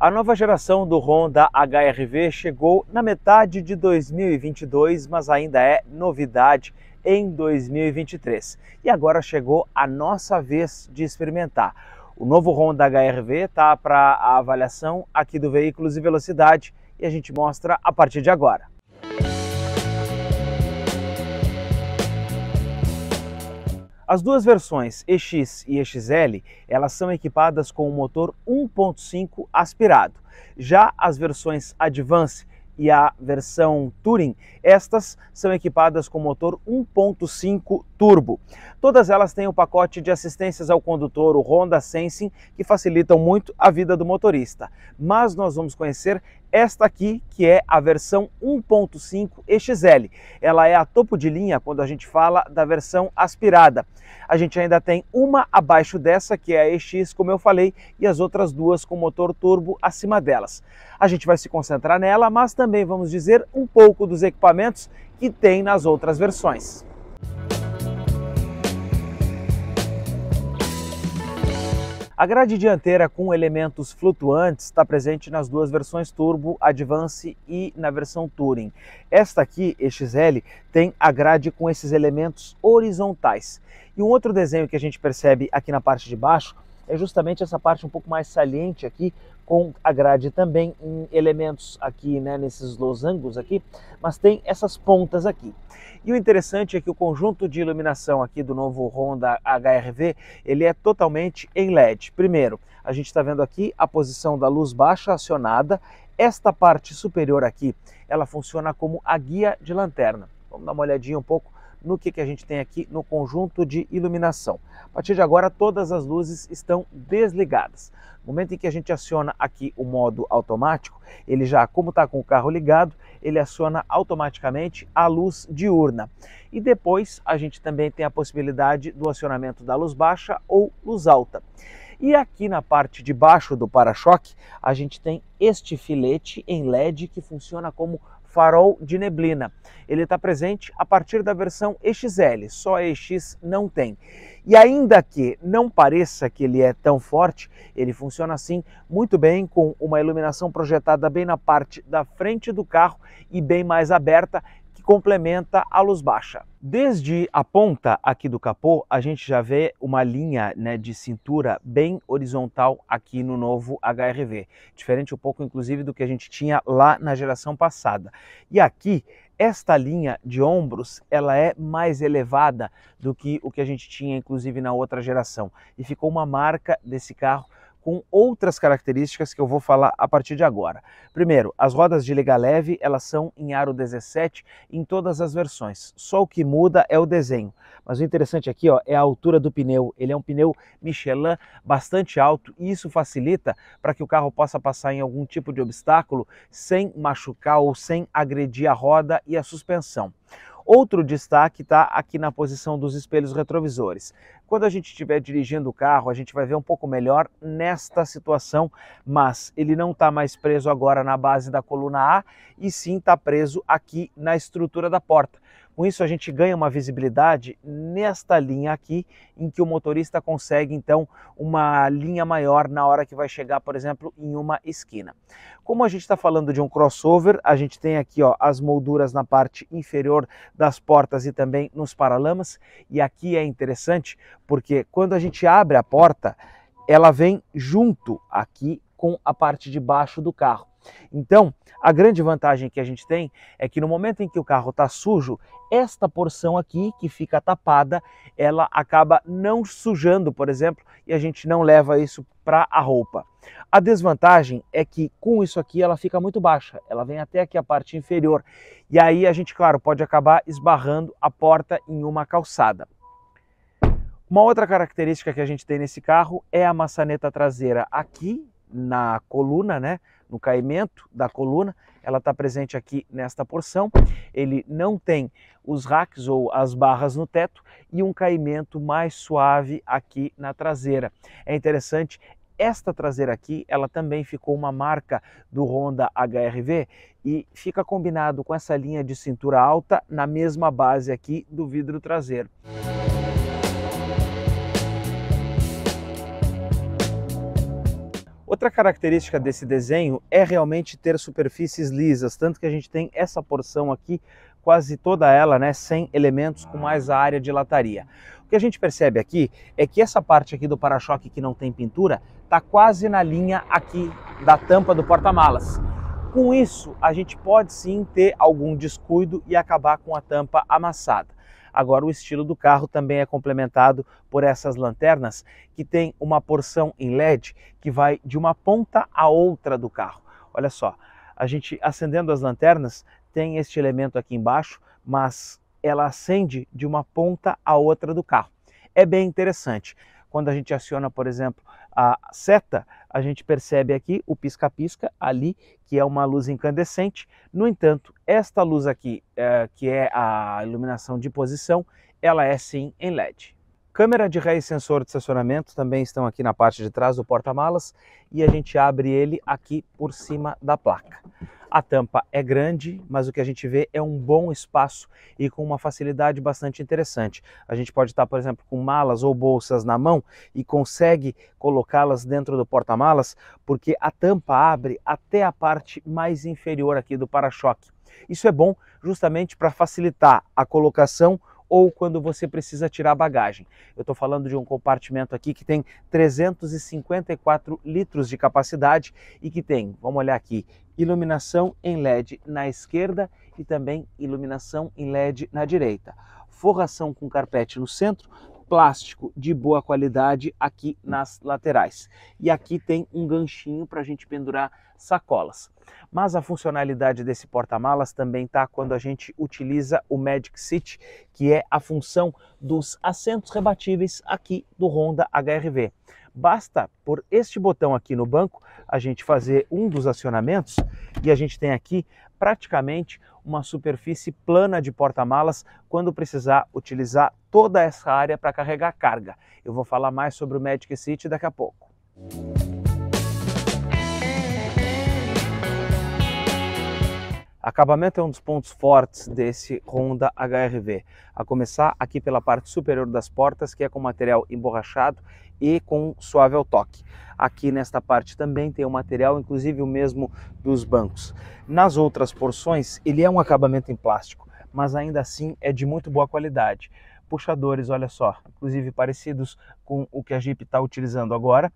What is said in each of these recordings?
A nova geração do Honda HR-V chegou na metade de 2022, mas ainda é novidade em 2023. E agora chegou a nossa vez de experimentar. O novo Honda HR-V está para a avaliação aqui do Veículos e Velocidade e a gente mostra a partir de agora. As duas versões EX e EXL, elas são equipadas com um motor 1.5 aspirado. Já as versões Advance e a versão Touring, estas são equipadas com motor 1.5 turbo. Todas elas têm o pacote de assistências ao condutor, o Honda Sensing, que facilitam muito a vida do motorista. Mas nós vamos conhecer esta aqui, que é a versão 1.5 EXL. Ela é a topo de linha quando a gente fala da versão aspirada. A gente ainda tem uma abaixo dessa, que é a EX, como eu falei, e as outras duas com motor turbo acima delas. A gente vai se concentrar nela, mas também vamos dizer um pouco dos equipamentos que tem nas outras versões. A grade dianteira com elementos flutuantes está presente nas duas versões Turbo, Advance e na versão Touring. Esta aqui, EXL, tem a grade com esses elementos horizontais. E um outro desenho que a gente percebe aqui na parte de baixo é justamente essa parte um pouco mais saliente aqui, com a grade também em elementos aqui, né, nesses losangos aqui, mas tem essas pontas aqui. E o interessante é que o conjunto de iluminação aqui do novo Honda HR-V, ele é totalmente em LED. Primeiro, a gente está vendo aqui a posição da luz baixa acionada. Esta parte superior aqui, ela funciona como a guia de lanterna. Vamos dar uma olhadinha um pouco no que a gente tem aqui no conjunto de iluminação. A partir de agora, todas as luzes estão desligadas. No momento em que a gente aciona aqui o modo automático, ele já, como está com o carro ligado, ele aciona automaticamente a luz diurna. E depois a gente também tem a possibilidade do acionamento da luz baixa ou luz alta. E aqui na parte de baixo do para-choque, a gente tem este filete em LED que funciona como farol de neblina. Ele está presente a partir da versão EXL, só a EX não tem. E ainda que não pareça que ele é tão forte, ele funciona assim muito bem com uma iluminação projetada bem na parte da frente do carro e bem mais aberta, que complementa a luz baixa. Desde a ponta aqui do capô, a gente já vê uma linha, né, de cintura bem horizontal aqui no novo HR-V, diferente um pouco inclusive do que a gente tinha lá na geração passada. E aqui, esta linha de ombros, ela é mais elevada do que o que a gente tinha inclusive na outra geração, e ficou uma marca desse carro com outras características que eu vou falar a partir de agora. Primeiro, as rodas de liga leve, elas são em aro 17 em todas as versões. Só o que muda é o desenho. Mas o interessante aqui, ó, é a altura do pneu. Ele é um pneu Michelin bastante alto e isso facilita para que o carro possa passar em algum tipo de obstáculo sem machucar ou sem agredir a roda e a suspensão. Outro destaque está aqui na posição dos espelhos retrovisores. Quando a gente estiver dirigindo o carro, a gente vai ver um pouco melhor nesta situação, mas ele não está mais preso agora na base da coluna A, e sim está preso aqui na estrutura da porta. Com isso a gente ganha uma visibilidade nesta linha aqui, em que o motorista consegue então uma linha maior na hora que vai chegar, por exemplo, em uma esquina. Como a gente está falando de um crossover, a gente tem aqui, ó, as molduras na parte inferior das portas e também nos paralamas, e aqui é interessante porque quando a gente abre a porta, ela vem junto aqui com a parte de baixo do carro. Então, a grande vantagem que a gente tem é que no momento em que o carro está sujo, esta porção aqui que fica tapada, ela acaba não sujando, por exemplo, e a gente não leva isso para a roupa. A desvantagem é que com isso aqui ela fica muito baixa, ela vem até aqui a parte inferior, e aí a gente, claro, pode acabar esbarrando a porta em uma calçada. Uma outra característica que a gente tem nesse carro é a maçaneta traseira aqui na coluna, né? No caimento da coluna, ela está presente aqui nesta porção. Ele não tem os racks ou as barras no teto e um caimento mais suave aqui na traseira. É interessante, esta traseira aqui, ela também ficou uma marca do Honda HR-V e fica combinado com essa linha de cintura alta na mesma base aqui do vidro traseiro. Outra característica desse desenho é realmente ter superfícies lisas, tanto que a gente tem essa porção aqui, quase toda ela, né, sem elementos, com mais a área de lataria. O que a gente percebe aqui é que essa parte aqui do para-choque que não tem pintura está quase na linha aqui da tampa do porta-malas. Com isso, a gente pode sim ter algum descuido e acabar com a tampa amassada. Agora, o estilo do carro também é complementado por essas lanternas que tem uma porção em LED que vai de uma ponta a outra do carro. Olha só, a gente acendendo as lanternas tem este elemento aqui embaixo, mas ela acende de uma ponta a outra do carro. É bem interessante. Quando a gente aciona, por exemplo, a seta, a gente percebe aqui o pisca-pisca ali, que é uma luz incandescente. No entanto, esta luz aqui, que é a iluminação de posição, ela é sim em LED. Câmera de ré e sensor de estacionamento também estão aqui na parte de trás do porta-malas e a gente abre ele aqui por cima da placa. A tampa é grande, mas o que a gente vê é um bom espaço e com uma facilidade bastante interessante. A gente pode estar, por exemplo, com malas ou bolsas na mão e consegue colocá-las dentro do porta-malas porque a tampa abre até a parte mais inferior aqui do para-choque. Isso é bom justamente para facilitar a colocação ou quando você precisa tirar bagagem. Eu estou falando de um compartimento aqui que tem 354 litros de capacidade e que tem, vamos olhar aqui, iluminação em LED na esquerda e também iluminação em LED na direita. Forração com carpete no centro, plástico de boa qualidade aqui nas laterais. E aqui tem um ganchinho para a gente pendurar sacolas. Mas a funcionalidade desse porta-malas também está quando a gente utiliza o Magic Seat, que é a função dos assentos rebatíveis aqui do Honda HR-V. Basta por este botão aqui no banco a gente fazer um dos acionamentos e a gente tem aqui praticamente uma superfície plana de porta-malas quando precisar utilizar toda essa área para carregar carga. Eu vou falar mais sobre o Magic Seat daqui a pouco. Acabamento é um dos pontos fortes desse Honda HR-V, a começar aqui pela parte superior das portas, que é com material emborrachado e com suave ao toque. Aqui nesta parte também tem o material, inclusive o mesmo dos bancos. Nas outras porções, ele é um acabamento em plástico, mas ainda assim é de muito boa qualidade. Puxadores, olha só, inclusive parecidos com o que a Jeep está utilizando agora.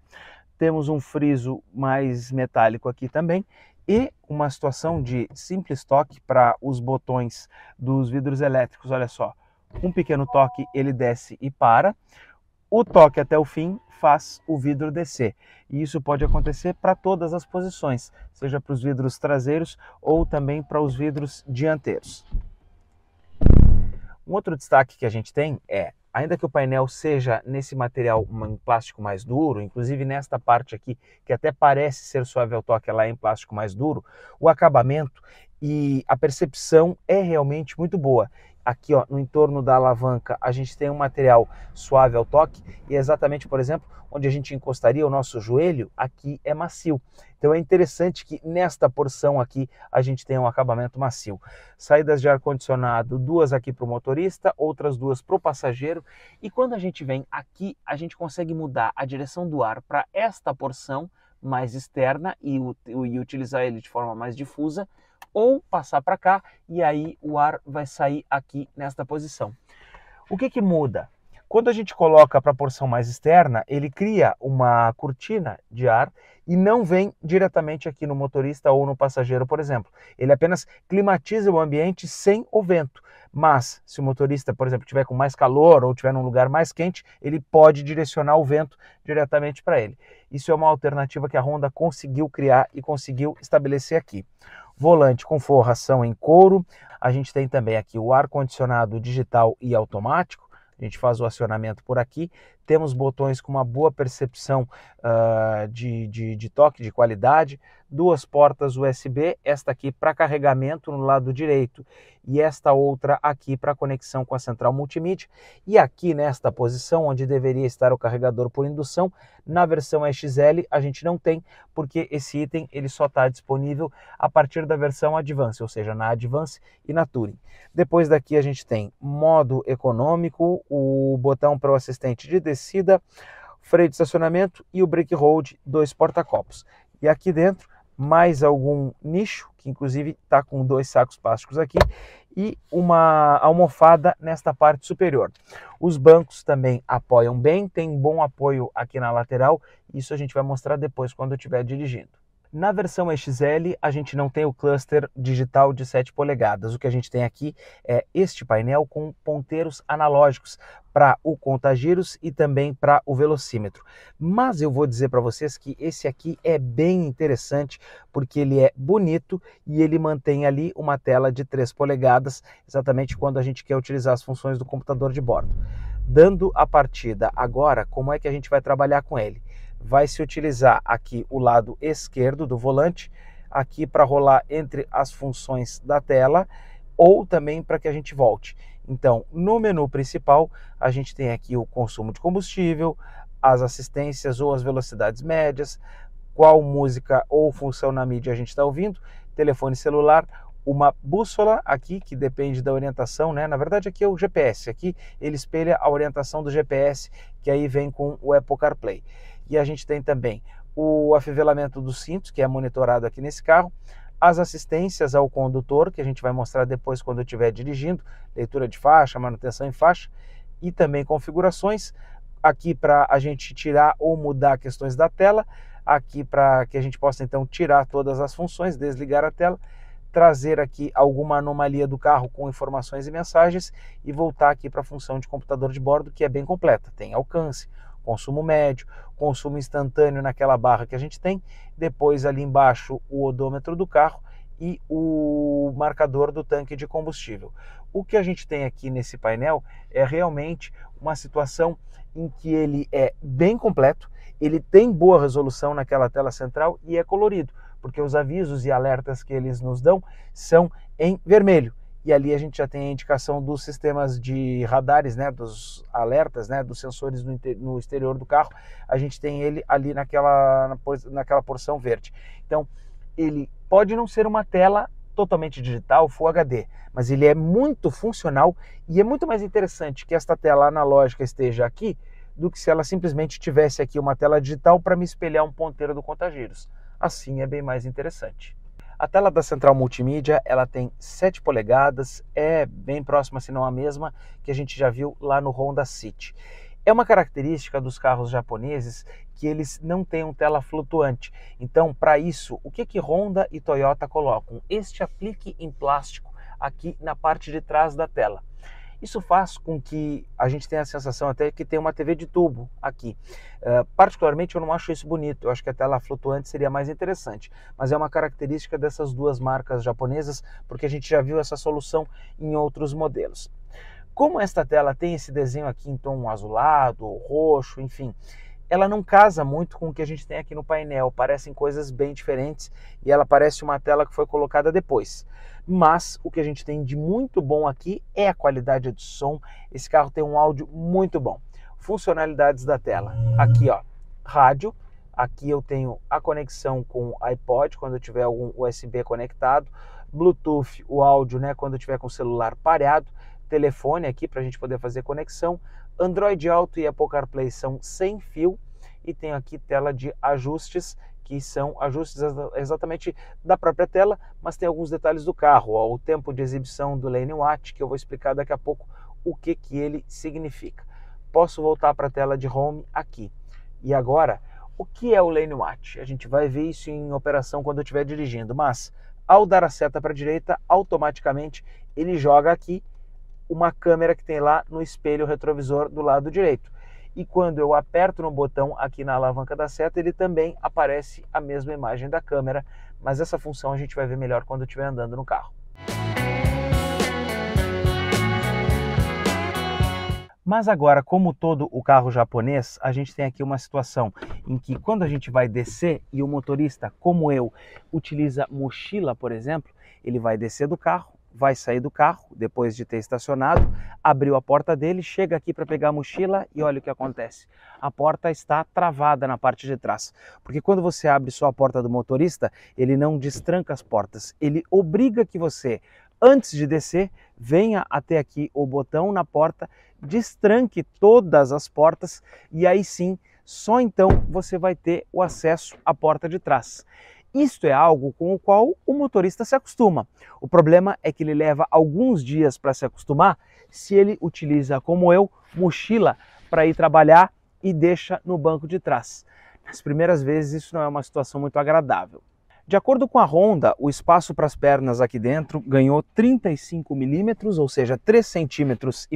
Temos um friso mais metálico aqui também. E uma situação de simples toque para os botões dos vidros elétricos, olha só. Um pequeno toque ele desce e para. O toque até o fim faz o vidro descer. E isso pode acontecer para todas as posições, seja para os vidros traseiros ou também para os vidros dianteiros. Um outro destaque que a gente tem é, ainda que o painel seja nesse material em plástico mais duro, inclusive nesta parte aqui, que até parece ser suave ao toque, ela é em plástico mais duro, o acabamento e a percepção é realmente muito boa. Aqui, ó, no entorno da alavanca, a gente tem um material suave ao toque e exatamente, por exemplo, onde a gente encostaria o nosso joelho, aqui é macio. Então é interessante que nesta porção aqui a gente tem um acabamento macio. Saídas de ar-condicionado, duas aqui para o motorista, outras duas para o passageiro. E quando a gente vem aqui, a gente consegue mudar a direção do ar para esta porção mais externa e utilizar ele de forma mais difusa, ou passar para cá e aí o ar vai sair aqui nesta posição. O que muda? Quando a gente coloca para a porção mais externa, ele cria uma cortina de ar e não vem diretamente aqui no motorista ou no passageiro, por exemplo. Ele apenas climatiza o ambiente sem o vento. Mas se o motorista, por exemplo, tiver com mais calor ou tiver num lugar mais quente, ele pode direcionar o vento diretamente para ele. Isso é uma alternativa que a Honda conseguiu criar e conseguiu estabelecer aqui. Volante com forração em couro. A gente tem também aqui o ar-condicionado digital e automático. A gente faz o acionamento por aqui. Temos botões com uma boa percepção de toque, de qualidade. Duas portas USB, esta aqui para carregamento no lado direito e esta outra aqui para conexão com a central multimídia. E aqui nesta posição, onde deveria estar o carregador por indução, na versão XL a gente não tem, porque esse item ele só está disponível a partir da versão Advance, ou seja, na Advance e na Touring. Depois daqui a gente tem modo econômico, o botão para o assistente de descida, freio de estacionamento e o brake hold, 2 porta-copos. E aqui dentro, mais algum nicho, que inclusive está com 2 sacos plásticos aqui, e uma almofada nesta parte superior. Os bancos também apoiam bem, tem bom apoio aqui na lateral, isso a gente vai mostrar depois quando eu estiver dirigindo. Na versão XL, a gente não tem o cluster digital de 7 polegadas. O que a gente tem aqui é este painel com ponteiros analógicos para o contagiros e também para o velocímetro. Mas eu vou dizer para vocês que esse aqui é bem interessante porque ele é bonito e ele mantém ali uma tela de 3 polegadas, exatamente quando a gente quer utilizar as funções do computador de bordo. Dando a partida agora, como é que a gente vai trabalhar com ele? Vai se utilizar aqui o lado esquerdo do volante, aqui para rolar entre as funções da tela, ou também para que a gente volte. Então, no menu principal, a gente tem aqui o consumo de combustível, as assistências ou as velocidades médias, qual música ou função na mídia a gente está ouvindo, telefone celular, uma bússola aqui, que depende da orientação, né? Na verdade aqui é o GPS, aqui ele espelha a orientação do GPS, que aí vem com o Apple CarPlay. E a gente tem também o afivelamento dos cintos, que é monitorado aqui nesse carro, as assistências ao condutor, que a gente vai mostrar depois quando eu estiver dirigindo, leitura de faixa, manutenção em faixa, e também configurações, aqui para a gente tirar ou mudar questões da tela, aqui para que a gente possa então tirar todas as funções, desligar a tela, trazer aqui alguma anomalia do carro com informações e mensagens e voltar aqui para a função de computador de bordo, que é bem completa, tem alcance, consumo médio, consumo instantâneo naquela barra que a gente tem, depois ali embaixo o odômetro do carro e o marcador do tanque de combustível. O que a gente tem aqui nesse painel é realmente uma situação em que ele é bem completo, ele tem boa resolução naquela tela central e é colorido, porque os avisos e alertas que eles nos dão são em vermelho. E ali a gente já tem a indicação dos sistemas de radares, né, dos alertas, né, dos sensores no exterior do carro. A gente tem ele ali naquela porção verde. Então, ele pode não ser uma tela totalmente digital, Full HD, mas ele é muito funcional e é muito mais interessante que esta tela analógica esteja aqui do que se ela simplesmente tivesse aqui uma tela digital para me espelhar um ponteiro do contagiros. Assim é bem mais interessante. A tela da central multimídia, ela tem 7 polegadas, é bem próxima, se não a mesma, que a gente já viu lá no Honda City. É uma característica dos carros japoneses que eles não têm tela flutuante. Então, para isso, o que Honda e Toyota colocam? Este aplique em plástico aqui na parte de trás da tela. Isso faz com que a gente tenha a sensação até que tem uma TV de tubo aqui. Particularmente eu não acho isso bonito, eu acho que a tela flutuante seria mais interessante, mas é uma característica dessas duas marcas japonesas, porque a gente já viu essa solução em outros modelos. Como esta tela tem esse desenho aqui em tom azulado, roxo, enfim, ela não casa muito com o que a gente tem aqui no painel, parecem coisas bem diferentes e ela parece uma tela que foi colocada depois. Mas o que a gente tem de muito bom aqui é a qualidade de som, esse carro tem um áudio muito bom. Funcionalidades da tela, aqui ó, rádio, aqui eu tenho a conexão com o iPod quando eu tiver algum USB conectado, Bluetooth, o áudio, né, quando eu tiver com o celular pareado, telefone aqui para a gente poder fazer conexão, Android Auto e Apple CarPlay são sem fio e tem aqui tela de ajustes, que são ajustes exatamente da própria tela, mas tem alguns detalhes do carro, ó, o tempo de exibição do Lane Watch, que eu vou explicar daqui a pouco o que ele significa. Posso voltar para a tela de Home aqui. E agora, o que é o Lane Watch? A gente vai ver isso em operação quando eu estiver dirigindo, mas ao dar a seta para a direita, automaticamente ele joga aqui uma câmera que tem lá no espelho retrovisor do lado direito. E quando eu aperto no botão aqui na alavanca da seta, ele também aparece a mesma imagem da câmera, mas essa função a gente vai ver melhor quando eu estiver andando no carro. Mas agora, como todo o carro japonês, a gente tem aqui uma situação em que quando a gente vai descer e o motorista, como eu, utiliza mochila, por exemplo, ele vai descer do carro, vai sair do carro, depois de ter estacionado, abriu a porta dele, chega aqui para pegar a mochila e olha o que acontece. A porta está travada na parte de trás, porque quando você abre só a porta do motorista, ele não destranca as portas, ele obriga que você, antes de descer, venha até aqui o botão na porta, destranque todas as portas e aí sim só então você vai ter o acesso à porta de trás. Isto é algo com o qual o motorista se acostuma. O problema é que ele leva alguns dias para se acostumar se ele utiliza, como eu, mochila para ir trabalhar e deixa no banco de trás. Nas primeiras vezes isso não é uma situação muito agradável. De acordo com a Honda, o espaço para as pernas aqui dentro ganhou 35 milímetros, ou seja, 3,5 centímetros,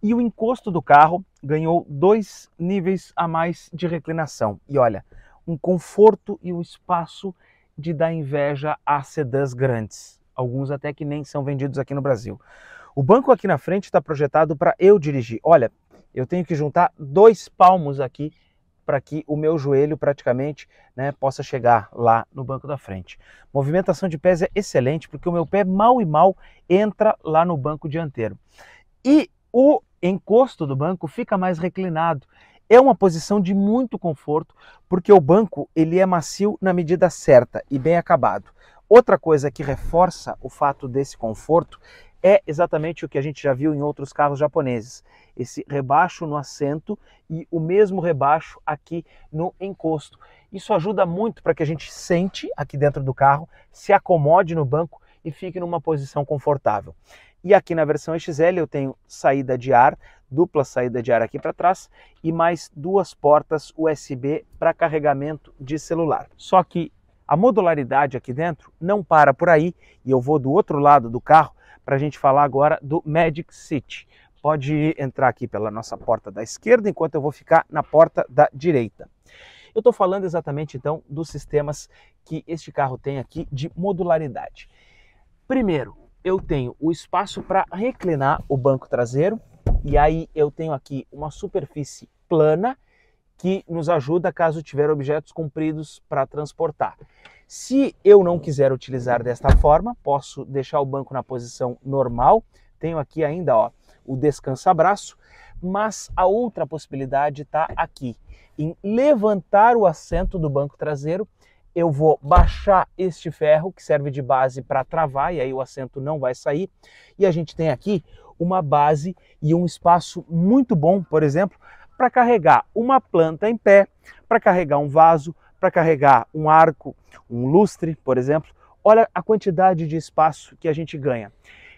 e o encosto do carro ganhou 2 níveis a mais de reclinação. E olha, um conforto e um espaço de dar inveja a sedãs grandes, alguns até que nem são vendidos aqui no Brasil. O banco aqui na frente está projetado para eu dirigir. Olha, eu tenho que juntar 2 palmos aqui para que o meu joelho praticamente, né, possa chegar lá no banco da frente. Movimentação de pés é excelente porque o meu pé mal e mal entra lá no banco dianteiro. E o encosto do banco fica mais reclinado. É uma posição de muito conforto porque o banco ele é macio na medida certa e bem acabado. Outra coisa que reforça o fato desse conforto é exatamente o que a gente já viu em outros carros japoneses. Esse rebaixo no assento e o mesmo rebaixo aqui no encosto. Isso ajuda muito para que a gente sente aqui dentro do carro, se acomode no banco e fique numa posição confortável. E aqui na versão XL eu tenho saída de ar, dupla saída de ar aqui para trás e mais 2 portas USB para carregamento de celular. Só que a modularidade aqui dentro não para por aí e eu vou do outro lado do carro para a gente falar agora do Magic Seat. Pode entrar aqui pela nossa porta da esquerda, enquanto eu vou ficar na porta da direita. Eu estou falando exatamente então dos sistemas que este carro tem aqui de modularidade. Primeiro, eu tenho o espaço para reclinar o banco traseiro, e aí eu tenho aqui uma superfície plana que nos ajuda caso tiver objetos compridos para transportar. Se eu não quiser utilizar desta forma, posso deixar o banco na posição normal. Tenho aqui ainda ó, o descansa-braço, mas a outra possibilidade está aqui, em levantar o assento do banco traseiro. Eu vou baixar este ferro que serve de base para travar e aí o assento não vai sair. E a gente tem aqui uma base e um espaço muito bom, por exemplo, para carregar uma planta em pé, para carregar um vaso, para carregar um arco, um lustre, por exemplo. Olha a quantidade de espaço que a gente ganha.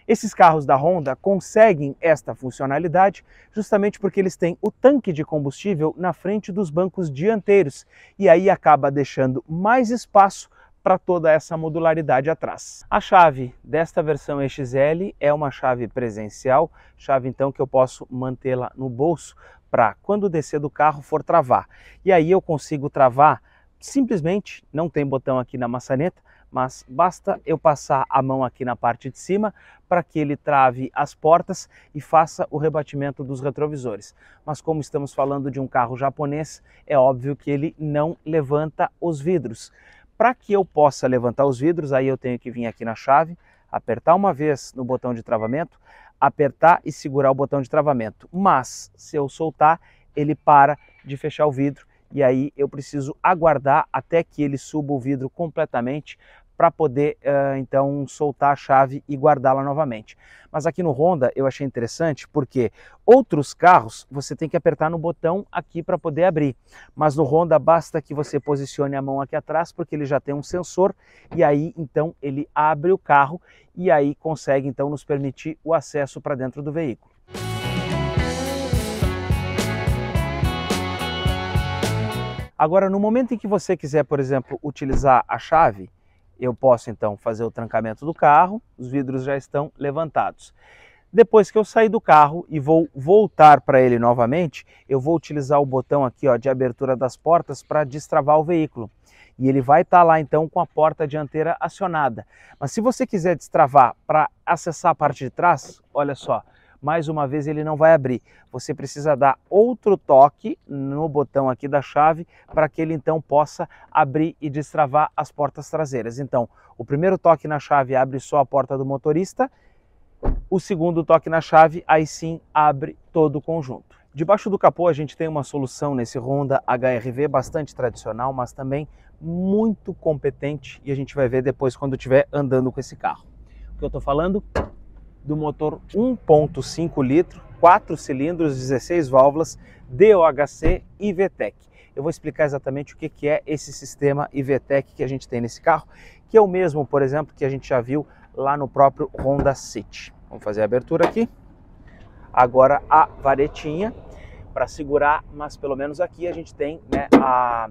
Esses carros da Honda conseguem esta funcionalidade justamente porque eles têm o tanque de combustível na frente dos bancos dianteiros e aí acaba deixando mais espaço para toda essa modularidade atrás. A chave desta versão XL é uma chave presencial, chave então que eu posso mantê-la no bolso para quando descer do carro for travar. E aí eu consigo travar simplesmente, não tem botão aqui na maçaneta, mas basta eu passar a mão aqui na parte de cima para que ele trave as portas e faça o rebatimento dos retrovisores. Mas como estamos falando de um carro japonês, é óbvio que ele não levanta os vidros. Para que eu possa levantar os vidros, aí eu tenho que vir aqui na chave, apertar uma vez no botão de travamento, apertar e segurar o botão de travamento. Mas se eu soltar, ele para de fechar o vidro e aí eu preciso aguardar até que ele suba o vidro completamente para poder então soltar a chave e guardá-la novamente. Mas aqui no Honda eu achei interessante porque outros carros você tem que apertar no botão aqui para poder abrir, mas no Honda basta que você posicione a mão aqui atrás porque ele já tem um sensor e aí então ele abre o carro e aí consegue então nos permitir o acesso para dentro do veículo. Agora, no momento em que você quiser, por exemplo, utilizar a chave, eu posso então fazer o trancamento do carro, os vidros já estão levantados. Depois que eu sair do carro e vou voltar para ele novamente, eu vou utilizar o botão aqui ó, de abertura das portas para destravar o veículo. E ele vai estar lá então com a porta dianteira acionada. Mas se você quiser destravar para acessar a parte de trás, olha só, mais uma vez ele não vai abrir. Você precisa dar outro toque no botão aqui da chave para que ele então possa abrir e destravar as portas traseiras. Então, o primeiro toque na chave abre só a porta do motorista, o segundo toque na chave aí sim abre todo o conjunto. Debaixo do capô a gente tem uma solução nesse Honda HR-V bastante tradicional, mas também muito competente e a gente vai ver depois quando estiver andando com esse carro. O que eu estou falando? Do motor 1.5 litro, 4 cilindros, 16 válvulas, DOHC e VTEC. Eu vou explicar exatamente o que é esse sistema IVTEC que a gente tem nesse carro, que é o mesmo, por exemplo, que a gente já viu lá no próprio Honda City. Vamos fazer a abertura aqui. Agora a varetinha para segurar, mas pelo menos aqui a gente tem, né, a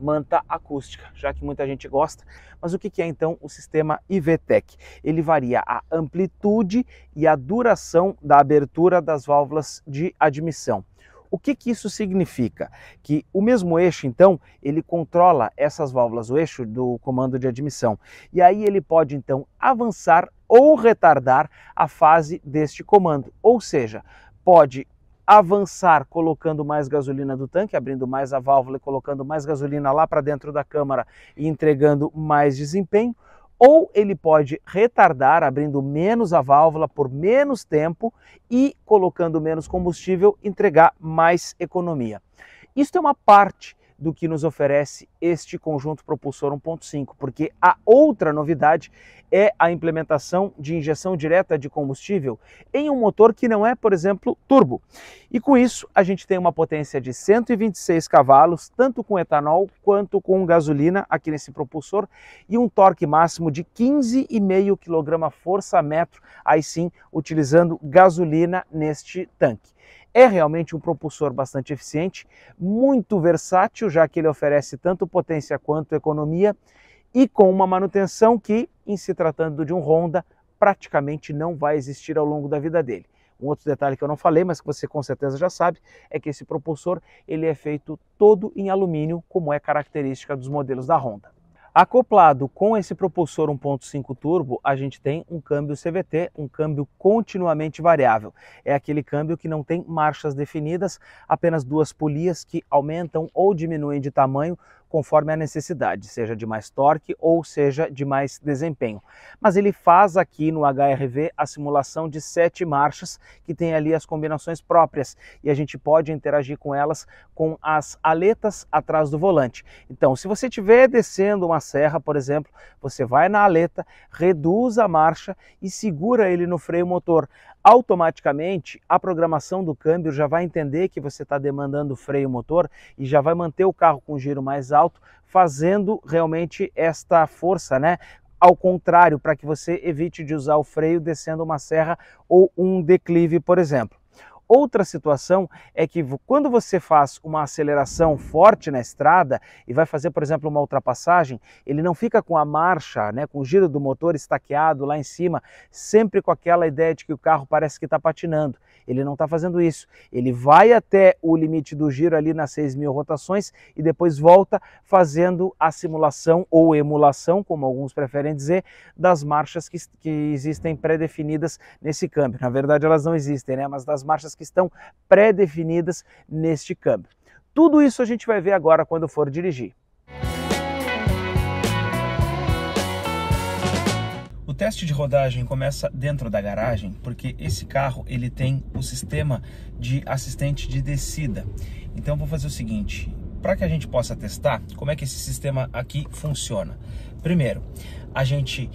manta acústica, já que muita gente gosta. Mas o que é então o sistema IVTEC? Ele varia a amplitude e a duração da abertura das válvulas de admissão. O que isso significa? Que o mesmo eixo, então, ele controla essas válvulas, o eixo do comando de admissão. E aí ele pode, então, avançar ou retardar a fase deste comando. Ou seja, pode avançar colocando mais gasolina do tanque, abrindo mais a válvula e colocando mais gasolina lá para dentro da câmara e entregando mais desempenho. Ou ele pode retardar, abrindo menos a válvula por menos tempo e colocando menos combustível, entregar mais economia. Isto é uma parte do que nos oferece este conjunto propulsor 1.5, porque a outra novidade é a implementação de injeção direta de combustível em um motor que não é, por exemplo, turbo. E com isso a gente tem uma potência de 126 cavalos, tanto com etanol quanto com gasolina aqui nesse propulsor, e um torque máximo de 15,5 kgfm, aí sim utilizando gasolina neste tanque. É realmente um propulsor bastante eficiente, muito versátil, já que ele oferece tanto potência quanto economia, e com uma manutenção que, em se tratando de um Honda, praticamente não vai existir ao longo da vida dele. Um outro detalhe que eu não falei, mas que você com certeza já sabe, é que esse propulsor ele é feito todo em alumínio, como é característica dos modelos da Honda. Acoplado com esse propulsor 1.5 turbo, a gente tem um câmbio CVT, um câmbio continuamente variável. É aquele câmbio que não tem marchas definidas, apenas duas polias que aumentam ou diminuem de tamanho conforme a necessidade, seja de mais torque ou seja de mais desempenho. Mas ele faz aqui no HRV a simulação de 7 marchas, que tem ali as combinações próprias, e a gente pode interagir com elas com as aletas atrás do volante. Então, se você estiver descendo uma serra, por exemplo, você vai na aleta, reduz a marcha e segura ele no freio motor. Automaticamente, a programação do câmbio já vai entender que você está demandando freio motor e já vai manter o carro com giro mais alto, fazendo realmente esta força, né? Ao contrário, para que você evite de usar o freio descendo uma serra ou um declive, por exemplo. Outra situação é que quando você faz uma aceleração forte na estrada e vai fazer, por exemplo, uma ultrapassagem, ele não fica com a marcha, né, com o giro do motor estaqueado lá em cima, sempre com aquela ideia de que o carro parece que está patinando. Ele não está fazendo isso. Ele vai até o limite do giro ali nas 6.000 rotações e depois volta fazendo a simulação ou emulação, como alguns preferem dizer, das marchas que existem pré-definidas nesse câmbio. Na verdade elas não existem, né? Mas das marchas que estão pré-definidas neste câmbio. Tudo isso a gente vai ver agora quando for dirigir. O teste de rodagem começa dentro da garagem, porque esse carro ele tem o sistema de assistente de descida. Então vou fazer o seguinte, para que a gente possa testar como é que esse sistema aqui funciona. Primeiro, a gente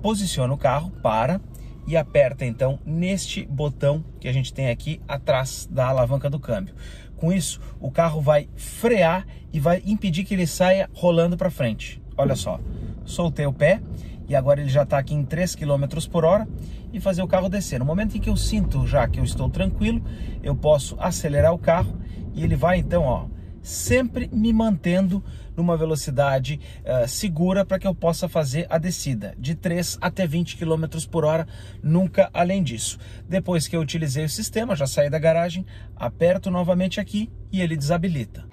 posiciona o carro, para e aperta então neste botão que a gente tem aqui atrás da alavanca do câmbio. Com isso, o carro vai frear e vai impedir que ele saia rolando para frente. Olha só, soltei o pé e agora ele já está aqui em 3 km por hora e fazer o carro descer. No momento em que eu sinto já que eu estou tranquilo, eu posso acelerar o carro e ele vai então, ó, sempre me mantendo numa velocidade segura para que eu possa fazer a descida de 3 até 20 km por hora, nunca além disso. Depois que eu utilizei o sistema, já saí da garagem, aperto novamente aqui e ele desabilita.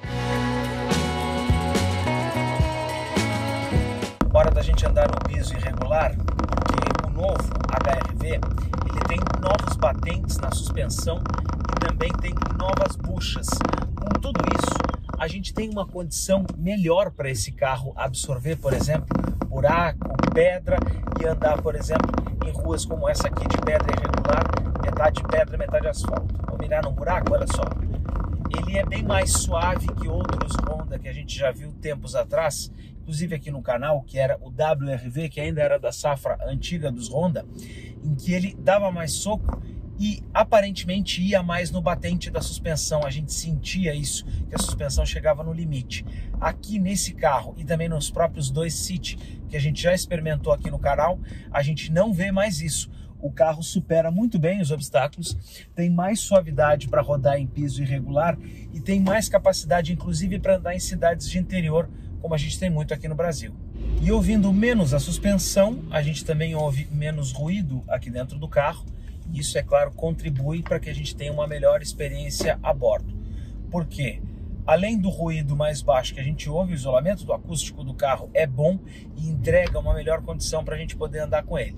Hora da gente andar no piso irregular, porque o novo HRV ele tem novos batentes na suspensão e também tem novas buchas. Com tudo isso, a gente tem uma condição melhor para esse carro absorver, por exemplo, buraco, pedra e andar, por exemplo, em ruas como essa aqui de pedra irregular, metade pedra, metade asfalto. Vou mirar num buraco, olha só. Ele é bem mais suave que outros Honda que a gente já viu tempos atrás, inclusive aqui no canal, que era o WRV, que ainda era da safra antiga dos Honda, em que ele dava mais soco e aparentemente ia mais no batente da suspensão, a gente sentia isso, que a suspensão chegava no limite. Aqui nesse carro e também nos próprios dois City, que a gente já experimentou aqui no canal, a gente não vê mais isso. O carro supera muito bem os obstáculos, tem mais suavidade para rodar em piso irregular e tem mais capacidade, inclusive, para andar em cidades de interior, como a gente tem muito aqui no Brasil. E ouvindo menos a suspensão, a gente também ouve menos ruído aqui dentro do carro. Isso, é claro, contribui para que a gente tenha uma melhor experiência a bordo. Por quê? Além do ruído mais baixo que a gente ouve, o isolamento do acústico do carro é bom e entrega uma melhor condição para a gente poder andar com ele.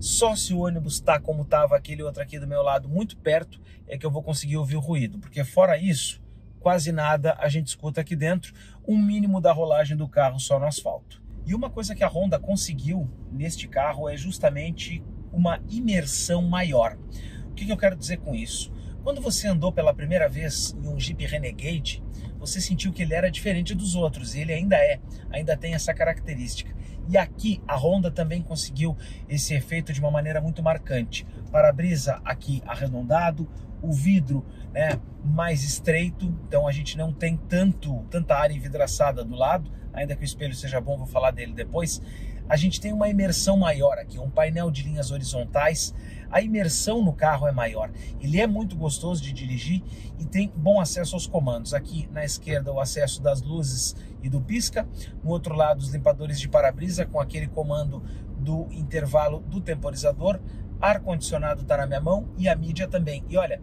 Só se o ônibus está como estava aquele outro aqui do meu lado, muito perto, é que eu vou conseguir ouvir o ruído. Porque fora isso, quase nada a gente escuta aqui dentro, um mínimo da rolagem do carro só no asfalto. E uma coisa que a Honda conseguiu neste carro é justamente uma imersão maior. O que eu quero dizer com isso? Quando você andou pela primeira vez em um Jeep Renegade, você sentiu que ele era diferente dos outros, e ele ainda tem essa característica. E aqui a Honda também conseguiu esse efeito de uma maneira muito marcante. Para-brisa aqui arredondado, o vidro, né, mais estreito, então a gente não tem tanta área envidraçada do lado, ainda que o espelho seja bom, vou falar dele depois. A gente tem uma imersão maior aqui, um painel de linhas horizontais, a imersão no carro é maior. Ele é muito gostoso de dirigir e tem bom acesso aos comandos. Aqui na esquerda o acesso das luzes e do pisca, no outro lado os limpadores de para-brisa com aquele comando do intervalo do temporizador, ar-condicionado está na minha mão e a mídia também. E olha,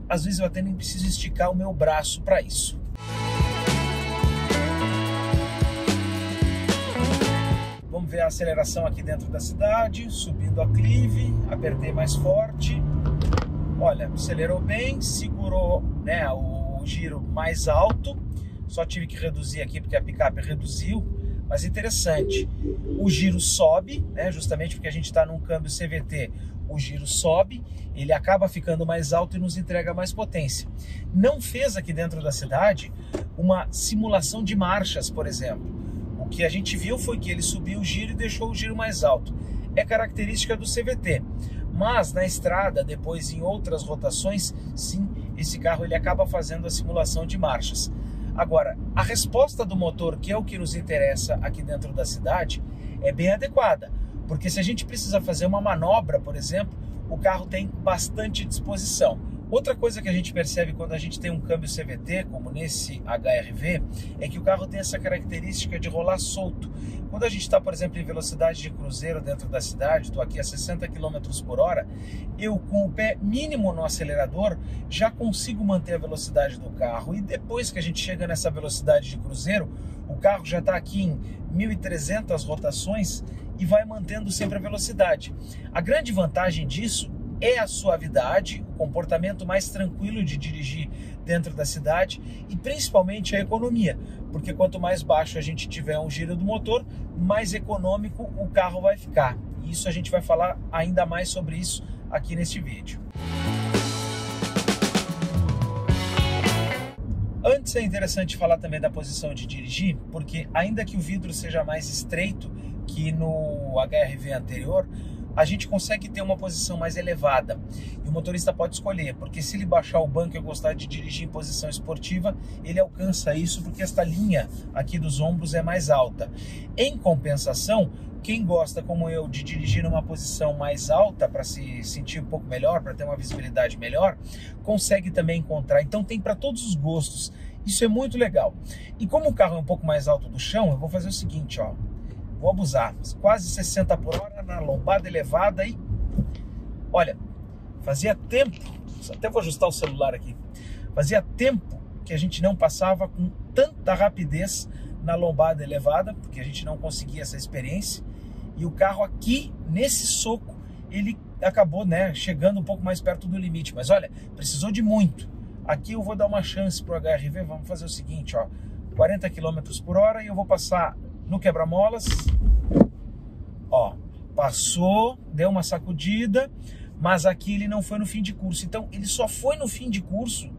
às vezes eu até nem preciso esticar o meu braço para isso. Vamos ver a aceleração aqui dentro da cidade, subindo a clive, apertei mais forte. Olha, acelerou bem, segurou, né, o giro mais alto. Só tive que reduzir aqui porque a picape reduziu. Mas interessante, o giro sobe, né, justamente porque a gente está num câmbio CVT. O giro sobe, ele acaba ficando mais alto e nos entrega mais potência. Não fez aqui dentro da cidade uma simulação de marchas, por exemplo. O que a gente viu foi que ele subiu o giro e deixou o giro mais alto. É característica do CVT. Mas na estrada, depois em outras rotações, sim, esse carro ele acaba fazendo a simulação de marchas. Agora, a resposta do motor, que é o que nos interessa aqui dentro da cidade, é bem adequada. Porque se a gente precisa fazer uma manobra, por exemplo, o carro tem bastante disposição. Outra coisa que a gente percebe quando a gente tem um câmbio CVT, como nesse HR-V, é que o carro tem essa característica de rolar solto. Quando a gente está, por exemplo, em velocidade de cruzeiro dentro da cidade, estou aqui a 60 km por hora, eu com o pé mínimo no acelerador já consigo manter a velocidade do carro. E depois que a gente chega nessa velocidade de cruzeiro, o carro já está aqui em 1.300 rotações e vai mantendo sempre a velocidade. A grande vantagem disso é a suavidade, o comportamento mais tranquilo de dirigir dentro da cidade e principalmente a economia, porque quanto mais baixo a gente tiver um giro do motor, mais econômico o carro vai ficar. E isso a gente vai falar ainda mais sobre isso aqui neste vídeo. Antes é interessante falar também da posição de dirigir, porque ainda que o vidro seja mais estreito que no HR-V anterior, a gente consegue ter uma posição mais elevada e o motorista pode escolher, porque se ele baixar o banco e gostar de dirigir em posição esportiva, ele alcança isso porque esta linha aqui dos ombros é mais alta. Em compensação, quem gosta como eu de dirigir numa posição mais alta para se sentir um pouco melhor, para ter uma visibilidade melhor, consegue também encontrar. Então tem para todos os gostos, isso é muito legal. E como o carro é um pouco mais alto do chão, eu vou fazer o seguinte, ó. Vou abusar, quase 60 por hora na lombada elevada e... Olha, fazia tempo, até vou ajustar o celular aqui, fazia tempo que a gente não passava com tanta rapidez na lombada elevada, porque a gente não conseguia essa experiência. E o carro aqui, nesse soco, ele acabou, né, chegando um pouco mais perto do limite. Mas olha, precisou de muito. Aqui eu vou dar uma chance pro HR-V, vamos fazer o seguinte, ó, 40 km por hora e eu vou passar no quebra-molas, ó, passou, deu uma sacudida, mas aqui ele não foi no fim de curso. Então ele só foi no fim de curso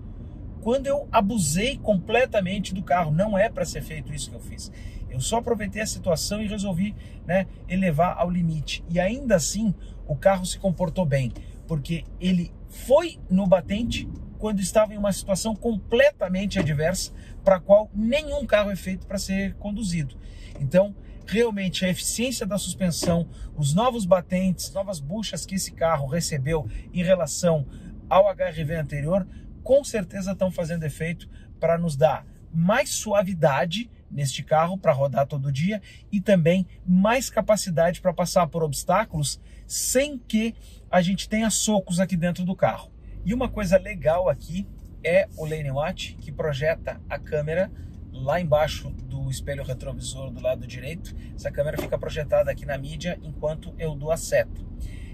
quando eu abusei completamente do carro. Não é para ser feito isso que eu fiz. Eu só aproveitei a situação e resolvi, né, elevar ao limite. E ainda assim o carro se comportou bem, porque ele foi no batente quando estava em uma situação completamente adversa, para a qual nenhum carro é feito para ser conduzido. Então, realmente, a eficiência da suspensão, os novos batentes, novas buchas que esse carro recebeu em relação ao HR-V anterior, com certeza estão fazendo efeito para nos dar mais suavidade neste carro para rodar todo dia e também mais capacidade para passar por obstáculos sem que a gente tenha socos aqui dentro do carro. E uma coisa legal aqui é o Lane Watch, que projeta a câmera lá embaixo do espelho retrovisor do lado direito. Essa câmera fica projetada aqui na mídia enquanto eu dou a seta.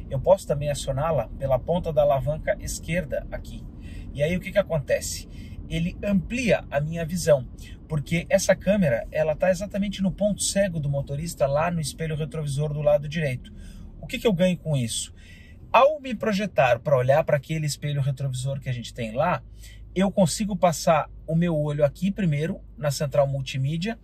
Eu posso também acioná-la pela ponta da alavanca esquerda aqui. E aí o que acontece? Ele amplia a minha visão, porque essa câmera ela está exatamente no ponto cego do motorista lá no espelho retrovisor do lado direito. O que eu ganho com isso? Ao me projetar para olhar para aquele espelho retrovisor que a gente tem lá, eu consigo passar o meu olho aqui primeiro, na central multimídia,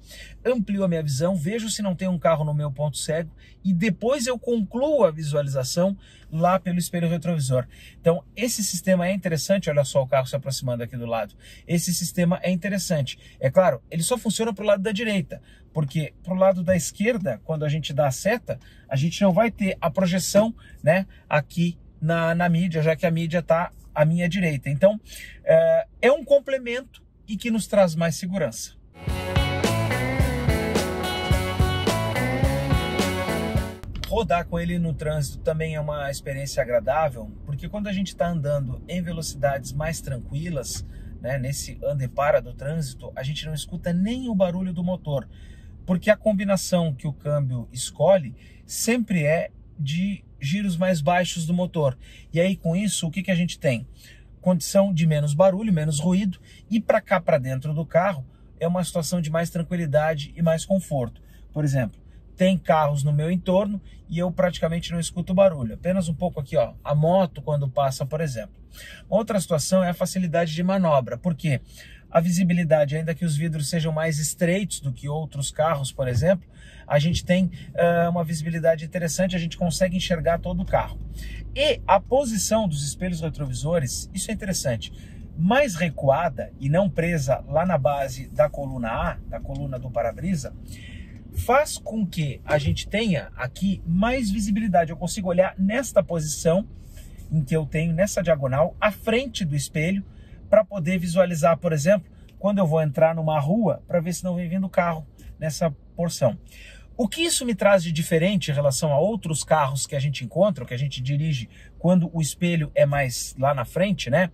amplio a minha visão, vejo se não tem um carro no meu ponto cego e depois eu concluo a visualização lá pelo espelho retrovisor. Então, esse sistema é interessante, olha só o carro se aproximando aqui do lado. Esse sistema é interessante. É claro, ele só funciona para o lado da direita, porque para o lado da esquerda, quando a gente dá a seta, a gente não vai ter a projeção, né, aqui na mídia, já que a mídia está à minha direita. Então, é um complemento e que nos traz mais segurança. Rodar com ele no trânsito também é uma experiência agradável, porque quando a gente está andando em velocidades mais tranquilas, né, nesse anda e para do trânsito, a gente não escuta nem o barulho do motor, porque a combinação que o câmbio escolhe sempre é de giros mais baixos do motor. E aí com isso, o que a gente tem? Condição de menos barulho, menos ruído, e para cá, para dentro do carro, é uma situação de mais tranquilidade e mais conforto. Por exemplo, tem carros no meu entorno e eu praticamente não escuto barulho, apenas um pouco aqui, ó, a moto quando passa, por exemplo. Outra situação é a facilidade de manobra, porque a visibilidade, ainda que os vidros sejam mais estreitos do que outros carros, por exemplo, a gente tem uma visibilidade interessante, a gente consegue enxergar todo o carro. E a posição dos espelhos retrovisores, isso é interessante, mais recuada e não presa lá na base da coluna A, da coluna do para-brisa, faz com que a gente tenha aqui mais visibilidade. Eu consigo olhar nesta posição em que eu tenho, nessa diagonal, à frente do espelho, para poder visualizar, por exemplo, quando eu vou entrar numa rua, para ver se não vem vindo carro nessa porção. O que isso me traz de diferente em relação a outros carros que a gente encontra, que a gente dirige quando o espelho é mais lá na frente, né?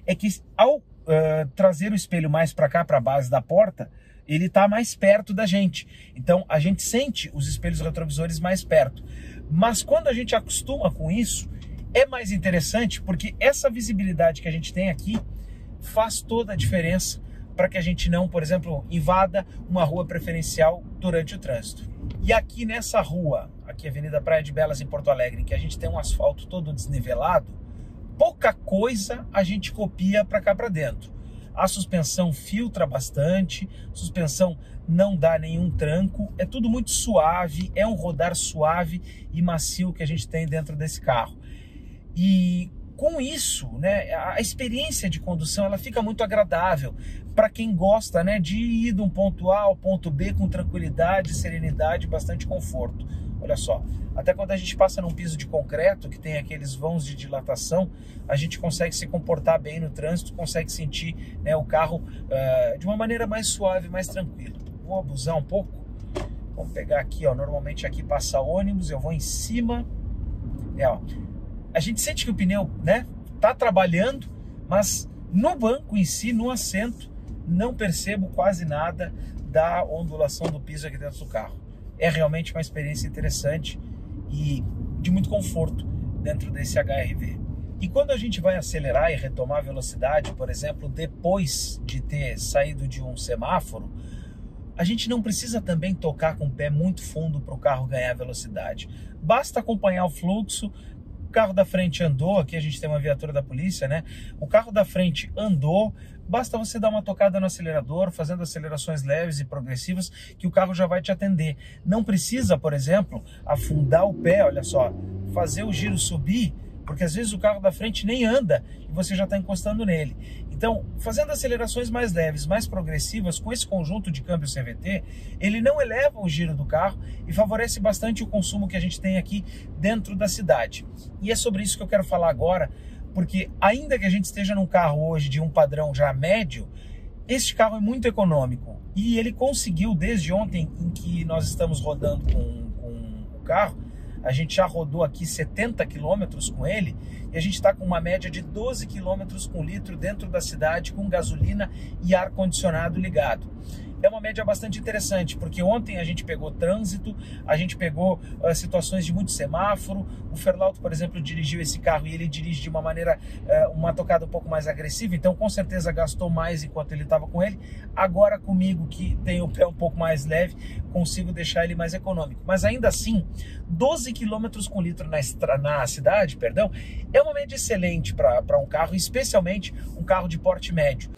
É que ao trazer o espelho mais para cá, para a base da porta, ele está mais perto da gente. Então a gente sente os espelhos retrovisores mais perto. Mas quando a gente acostuma com isso, é mais interessante, porque essa visibilidade que a gente tem aqui faz toda a diferença para que a gente não, por exemplo, invada uma rua preferencial durante o trânsito. E aqui nessa rua, aqui Avenida Praia de Belas em Porto Alegre, em que a gente tem um asfalto todo desnivelado, pouca coisa a gente copia para cá para dentro. A suspensão filtra bastante, suspensão não dá nenhum tranco, é tudo muito suave, é um rodar suave e macio que a gente tem dentro desse carro. E com isso, né, a experiência de condução ela fica muito agradável para quem gosta, né, de ir de um ponto A ao ponto B com tranquilidade, serenidade e bastante conforto. Olha só, até quando a gente passa num piso de concreto, que tem aqueles vãos de dilatação, a gente consegue se comportar bem no trânsito, consegue sentir, né, o carro de uma maneira mais suave, mais tranquila. Vou abusar um pouco, vamos pegar aqui, ó, normalmente aqui passa ônibus, eu vou em cima, ó, a gente sente que o pneu, né, tá trabalhando, mas no banco em si, no assento, não percebo quase nada da ondulação do piso aqui dentro do carro. É realmente uma experiência interessante e de muito conforto dentro desse HR-V. E quando a gente vai acelerar e retomar a velocidade, por exemplo, depois de ter saído de um semáforo, a gente não precisa também tocar com o pé muito fundo para o carro ganhar velocidade. Basta acompanhar o fluxo. O carro da frente andou, aqui a gente tem uma viatura da polícia, né? O carro da frente andou, basta você dar uma tocada no acelerador, fazendo acelerações leves e progressivas, que o carro já vai te atender. Não precisa, por exemplo, afundar o pé, olha só, fazer o giro subir porque às vezes o carro da frente nem anda e você já está encostando nele. Então, fazendo acelerações mais leves, mais progressivas, com esse conjunto de câmbio CVT, ele não eleva o giro do carro e favorece bastante o consumo que a gente tem aqui dentro da cidade. E é sobre isso que eu quero falar agora, porque ainda que a gente esteja num carro hoje de um padrão já médio, este carro é muito econômico e ele conseguiu, desde ontem em que nós estamos rodando com o carro, a gente já rodou aqui 70 km com ele e a gente está com uma média de 12 km com litro dentro da cidade com gasolina e ar-condicionado ligado. É uma média bastante interessante, porque ontem a gente pegou trânsito, a gente pegou situações de muito semáforo. O Ferlauto, por exemplo, dirigiu esse carro e ele dirige de uma maneira, uma tocada um pouco mais agressiva, então com certeza gastou mais enquanto ele estava com ele. Agora comigo, que tem o pé um pouco mais leve, consigo deixar ele mais econômico. Mas ainda assim, 12 km com litro na cidade, perdão, é uma média excelente para um carro, especialmente um carro de porte médio.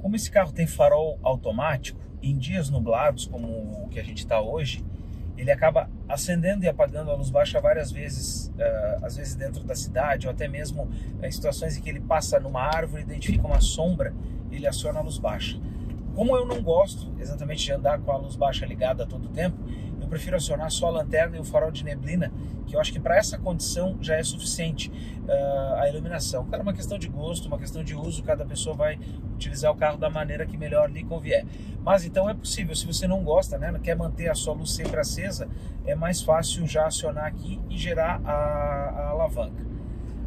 Como esse carro tem farol automático, em dias nublados como o que a gente está hoje, ele acaba acendendo e apagando a luz baixa várias vezes, às vezes dentro da cidade, ou até mesmo em situações em que ele passa numa árvore, identifica uma sombra, ele aciona a luz baixa. Como eu não gosto exatamente de andar com a luz baixa ligada a todo tempo, eu prefiro acionar só a lanterna e o farol de neblina, que eu acho que para essa condição já é suficiente a iluminação. Claro, é uma questão de gosto, uma questão de uso, cada pessoa vai utilizar o carro da maneira que melhor lhe convier. Mas então é possível, se você não gosta, né, quer manter a sua luz sempre acesa, é mais fácil já acionar aqui e gerar a alavanca.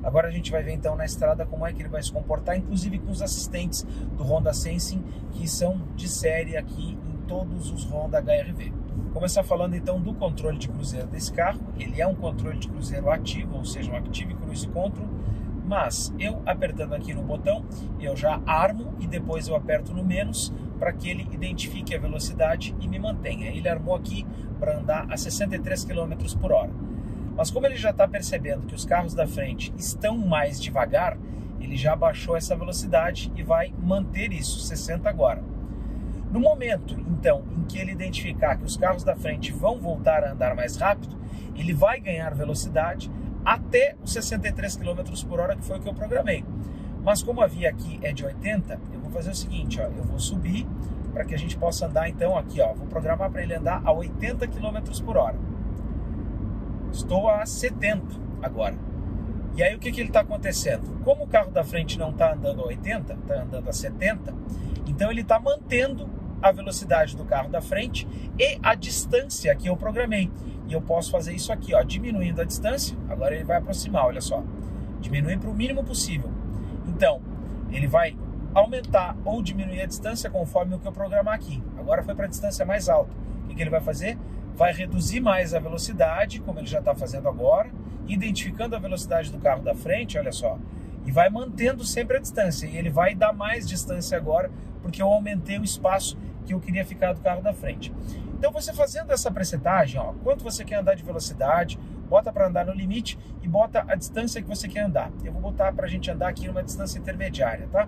Agora a gente vai ver então na estrada como é que ele vai se comportar, inclusive com os assistentes do Honda Sensing, que são de série aqui em todos os Honda HR-V. Começar falando então do controle de cruzeiro desse carro. Ele é um controle de cruzeiro ativo, ou seja, um Active Cruise Control, mas eu apertando aqui no botão, eu já armo e depois eu aperto no menos para que ele identifique a velocidade e me mantenha. Ele armou aqui para andar a 63 km por hora. Mas como ele já está percebendo que os carros da frente estão mais devagar, ele já baixou essa velocidade e vai manter isso, 60 agora. No momento, então, em que ele identificar que os carros da frente vão voltar a andar mais rápido, ele vai ganhar velocidade até os 63 km por hora, que foi o que eu programei. Mas como a via aqui é de 80, eu vou fazer o seguinte, ó, eu vou subir para que a gente possa andar então aqui, ó, vou programar para ele andar a 80 km por hora. Estou a 70 agora. E aí o que ele está acontecendo? Como o carro da frente não está andando a 80, está andando a 70, então ele está mantendo a velocidade do carro da frente e a distância que eu programei. E eu posso fazer isso aqui, ó, diminuindo a distância. Agora ele vai aproximar, olha só. Diminuir para o mínimo possível. Então, ele vai aumentar ou diminuir a distância conforme o que eu programar aqui. Agora foi para a distância mais alta. O que ele vai fazer? Vai reduzir mais a velocidade, como ele já está fazendo agora, identificando a velocidade do carro da frente, olha só, e vai mantendo sempre a distância. E ele vai dar mais distância agora, porque eu aumentei o espaço que eu queria ficar do carro da frente. Então você fazendo essa presetagem, ó, quanto você quer andar de velocidade, bota para andar no limite e bota a distância que você quer andar. Eu vou botar para a gente andar aqui numa distância intermediária, tá?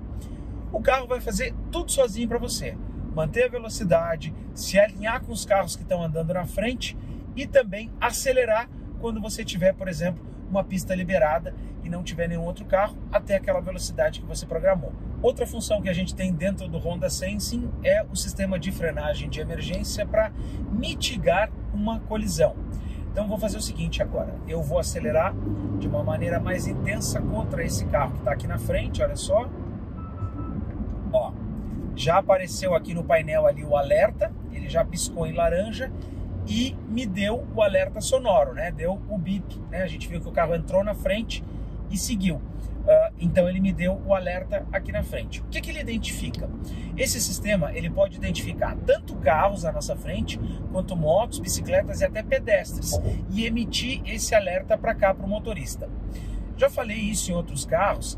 O carro vai fazer tudo sozinho para você. Manter a velocidade, se alinhar com os carros que estão andando na frente e também acelerar quando você tiver, por exemplo, uma pista liberada e não tiver nenhum outro carro até aquela velocidade que você programou. Outra função que a gente tem dentro do Honda Sensing é o sistema de frenagem de emergência para mitigar uma colisão. Então vou fazer o seguinte agora, eu vou acelerar de uma maneira mais intensa contra esse carro que está aqui na frente, olha só. Ó, já apareceu aqui no painel ali o alerta, ele já piscou em laranja e me deu o alerta sonoro, né? Deu o bip, né? A gente viu que o carro entrou na frente e seguiu. Então ele me deu o alerta aqui na frente. O que que ele identifica? Esse sistema ele pode identificar tanto carros à nossa frente, quanto motos, bicicletas e até pedestres, e emitir esse alerta para cá, para o motorista. Já falei isso em outros carros.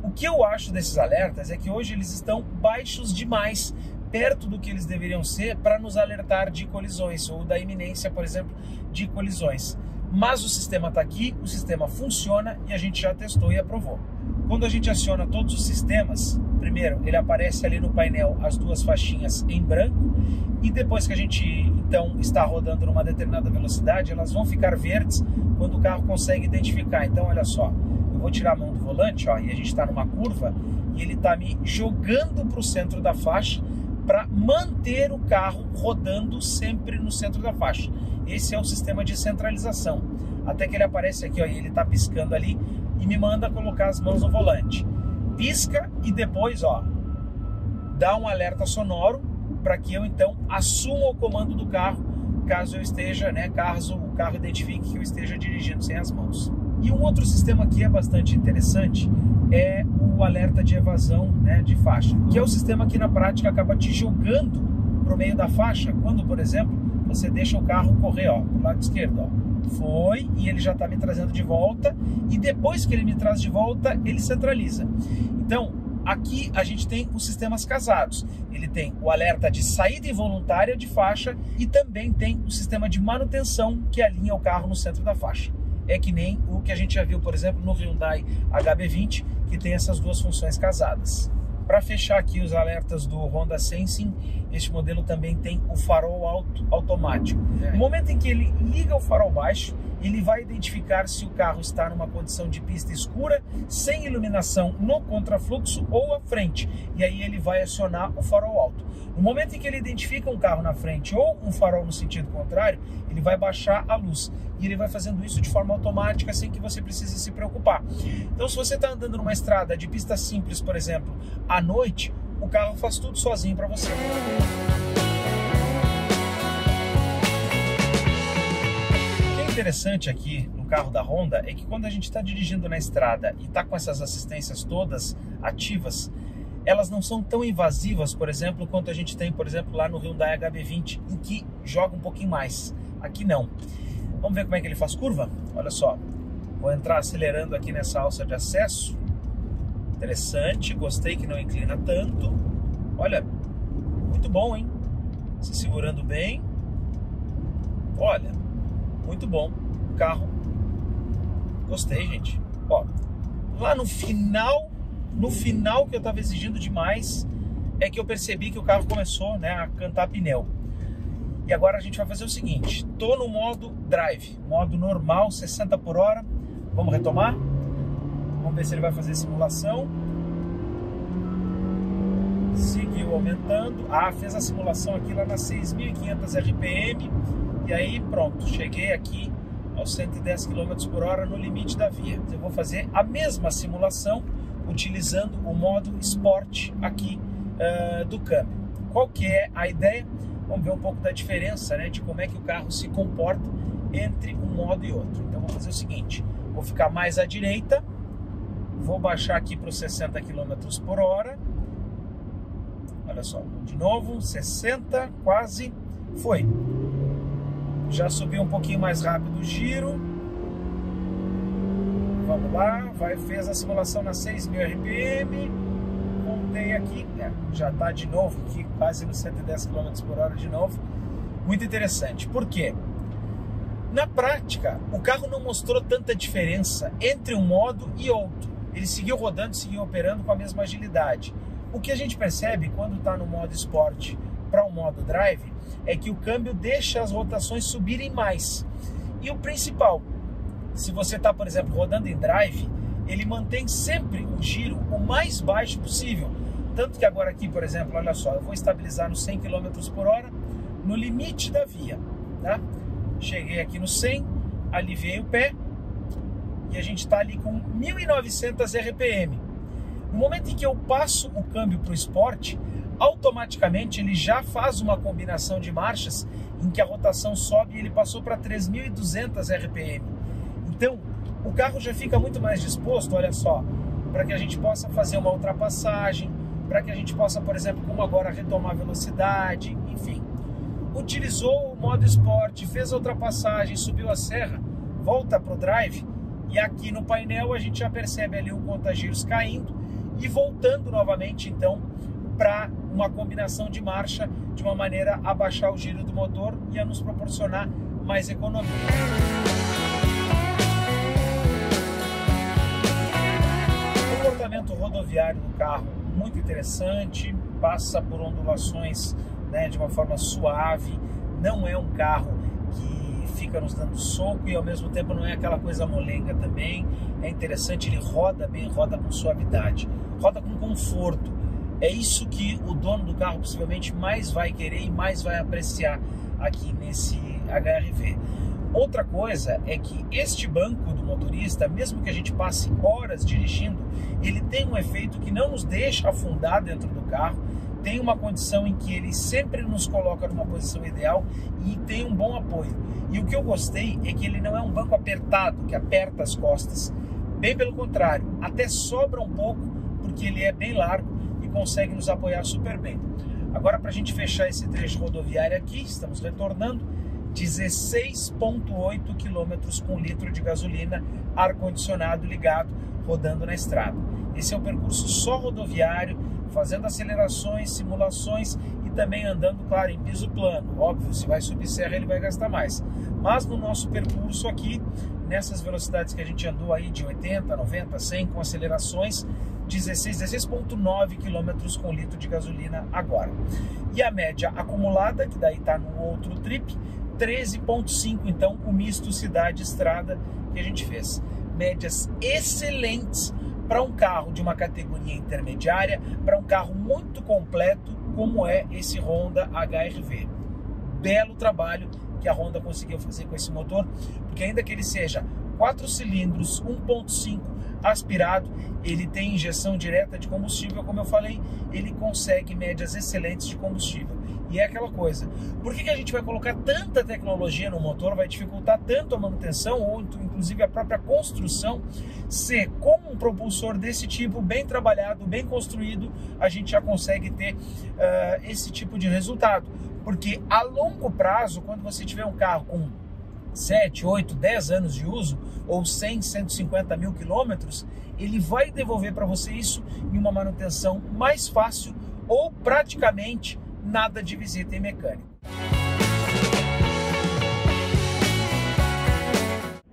O que eu acho desses alertas é que hoje eles estão baixos demais, perto do que eles deveriam ser para nos alertar de colisões ou da iminência, por exemplo, de colisões. Mas o sistema está aqui, o sistema funciona e a gente já testou e aprovou. Quando a gente aciona todos os sistemas, primeiro ele aparece ali no painel as duas faixinhas em branco, e depois que a gente então está rodando numa determinada velocidade, elas vão ficar verdes quando o carro consegue identificar. Então olha só, eu vou tirar a mão do volante, ó, e a gente está numa curva e ele está me jogando para o centro da faixa para manter o carro rodando sempre no centro da faixa. Esse é o sistema de centralização. Até que ele aparece aqui, ó, e ele está piscando ali e me manda colocar as mãos no volante. Pisca e depois, ó, dá um alerta sonoro para que eu então assuma o comando do carro, caso eu esteja, né, caso o carro identifique que eu esteja dirigindo sem as mãos. E um outro sistema que é bastante interessante é o alerta de evasão, né, de faixa, que é o sistema que na prática acaba te jogando para o meio da faixa, quando, por exemplo, você deixa o carro correr, ó, pro lado esquerdo, ó. Foi, e ele já está me trazendo de volta, e depois que ele me traz de volta, ele centraliza. Então, aqui a gente tem os sistemas casados. Ele tem o alerta de saída involuntária de faixa e também tem o sistema de manutenção que alinha o carro no centro da faixa. É que nem o que a gente já viu, por exemplo, no Hyundai HB20, que tem essas duas funções casadas. Para fechar aqui os alertas do Honda Sensing, este modelo também tem o farol automático. No momento em que ele liga o farol baixo, ele vai identificar se o carro está numa condição de pista escura, sem iluminação no contrafluxo ou à frente. E aí ele vai acionar o farol alto. No momento em que ele identifica um carro na frente ou um farol no sentido contrário, ele vai baixar a luz. E ele vai fazendo isso de forma automática, sem que você precise se preocupar. Então, se você está andando numa estrada de pista simples, por exemplo, à noite, o carro faz tudo sozinho para você. O que é interessante aqui no carro da Honda é que quando a gente está dirigindo na estrada e está com essas assistências todas ativas, elas não são tão invasivas, por exemplo, quanto a gente tem, por exemplo, lá no Hyundai HB20, em que joga um pouquinho mais. Aqui não. Vamos ver como é que ele faz curva? Olha só, vou entrar acelerando aqui nessa alça de acesso. Interessante, gostei que não inclina tanto. Olha, muito bom, hein? Se segurando bem. Olha, muito bom o carro. Gostei, gente. Ó, lá no final que eu estava exigindo demais, é que eu percebi que o carro começou, né, a cantar pneu. E agora a gente vai fazer o seguinte, tô no modo drive, modo normal, 60 por hora. Vamos retomar? Vamos ver se ele vai fazer simulação. Seguiu aumentando. Ah, fez a simulação aqui lá nas 6.500 RPM. E aí pronto, cheguei aqui aos 110 km por hora no limite da via. Eu vou fazer a mesma simulação utilizando o modo Sport aqui do câmbio. Qual que é a ideia? Vamos ver um pouco da diferença, né, de como é que o carro se comporta entre um modo e outro. Então vou fazer o seguinte, vou ficar mais à direita, vou baixar aqui para os 60 km por hora. Olha só, de novo, 60, quase, foi. Já subiu um pouquinho mais rápido o giro. Vamos lá, fez a simulação na 6.000 RPM. Voltei aqui, já está de novo aqui, quase nos 110 km por hora de novo. Muito interessante. Por quê? Na prática, o carro não mostrou tanta diferença entre um modo e outro. Ele seguiu rodando, seguiu operando com a mesma agilidade. O que a gente percebe quando está no modo Sport para o modo Drive é que o câmbio deixa as rotações subirem mais. E o principal, se você está, por exemplo, rodando em Drive, ele mantém sempre o giro o mais baixo possível. Tanto que agora aqui, por exemplo, olha só, eu vou estabilizar nos 100 km por hora no limite da via, tá? Cheguei aqui no 100, aliviei o pé e a gente está ali com 1.900 RPM. No momento em que eu passo o câmbio para o Sport, automaticamente ele já faz uma combinação de marchas em que a rotação sobe e ele passou para 3.200 RPM. Então, o carro já fica muito mais disposto, olha só, para que a gente possa fazer uma ultrapassagem, para que a gente possa, por exemplo, como agora, retomar a velocidade, enfim. Utilizou o modo Sport, fez a ultrapassagem, subiu a serra, volta para o Drive, e aqui no painel a gente já percebe ali o contagiros caindo e voltando novamente, então, para uma combinação de marcha, de uma maneira a baixar o giro do motor e a nos proporcionar mais economia. comportamento rodoviário do carro muito interessante, passa por ondulações, né, de uma forma suave, não é um carro que fica nos dando soco e ao mesmo tempo não é aquela coisa molenga também. É interessante, ele roda bem, roda com suavidade, roda com conforto. É isso que o dono do carro possivelmente mais vai querer e mais vai apreciar aqui nesse HR-V. Outra coisa é que este banco do motorista, mesmo que a gente passe horas dirigindo, ele tem um efeito que não nos deixa afundar dentro do carro, tem uma condição em que ele sempre nos coloca numa posição ideal e tem um bom apoio. E o que eu gostei é que ele não é um banco apertado, que aperta as costas. Bem pelo contrário, até sobra um pouco, porque ele é bem largo e consegue nos apoiar super bem. Agora, para a gente fechar esse trecho rodoviário aqui, estamos retornando, 16,8 km com litro de gasolina, ar-condicionado ligado, rodando na estrada. Esse é um percurso só rodoviário, fazendo acelerações, simulações e também andando, claro, em piso plano. Óbvio, se vai subir serra ele vai gastar mais. Mas no nosso percurso aqui, nessas velocidades que a gente andou aí de 80, 90, 100 com acelerações, 16,9 km com litro de gasolina agora. E a média acumulada, que daí está no outro trip, 13,5, então o misto cidade-estrada que a gente fez. Médias excelentes para um carro de uma categoria intermediária, para um carro muito completo como é esse Honda HR-V. Belo trabalho que a Honda conseguiu fazer com esse motor, porque ainda que ele seja 4 cilindros, 1.5 aspirado, ele tem injeção direta de combustível, como eu falei, ele consegue médias excelentes de combustível. E é aquela coisa, por que a gente vai colocar tanta tecnologia no motor, vai dificultar tanto a manutenção ou inclusive a própria construção, se com um propulsor desse tipo, bem trabalhado, bem construído, a gente já consegue ter esse tipo de resultado. Porque a longo prazo, quando você tiver um carro com 7, 8, 10 anos de uso, ou 100, 150 mil quilômetros, ele vai devolver para você isso em uma manutenção mais fácil ou praticamente nada de visita em mecânico.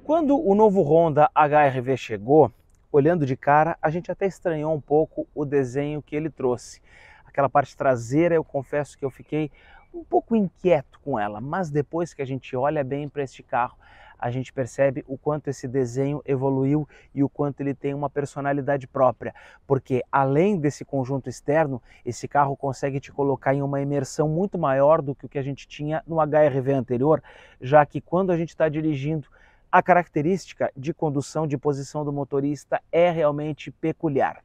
Quando o novo Honda HR-V chegou, olhando de cara, a gente até estranhou um pouco o desenho que ele trouxe. Aquela parte traseira, eu confesso que eu fiquei um pouco inquieto com ela, mas depois que a gente olha bem para este carro, a gente percebe o quanto esse desenho evoluiu e o quanto ele tem uma personalidade própria, porque além desse conjunto externo, esse carro consegue te colocar em uma imersão muito maior do que o que a gente tinha no HR-V anterior, já que quando a gente está dirigindo, a característica de condução de posição do motorista é realmente peculiar.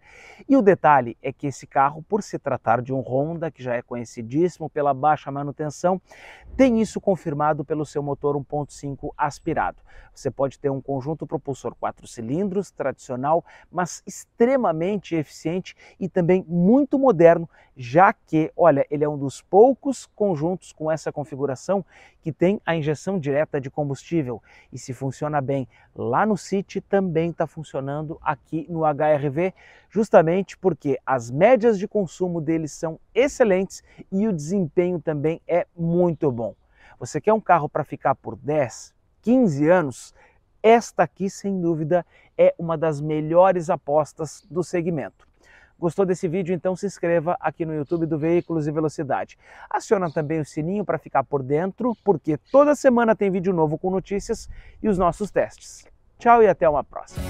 E o detalhe é que esse carro, por se tratar de um Honda, que já é conhecidíssimo pela baixa manutenção, tem isso confirmado pelo seu motor 1.5 aspirado. Você pode ter um conjunto propulsor 4 cilindros, tradicional, mas extremamente eficiente e também muito moderno, já que, olha, ele é um dos poucos conjuntos com essa configuração que tem a injeção direta de combustível. E se funciona bem lá no City, também está funcionando aqui no HR-V, justamente porque as médias de consumo deles são excelentes e o desempenho também é muito bom. Você quer um carro para ficar por 10, 15 anos? Esta aqui, sem dúvida, é uma das melhores apostas do segmento. Gostou desse vídeo? Então se inscreva aqui no YouTube do Veículos e Velocidade. Aciona também o sininho para ficar por dentro, porque toda semana tem vídeo novo com notícias e os nossos testes. Tchau e até uma próxima.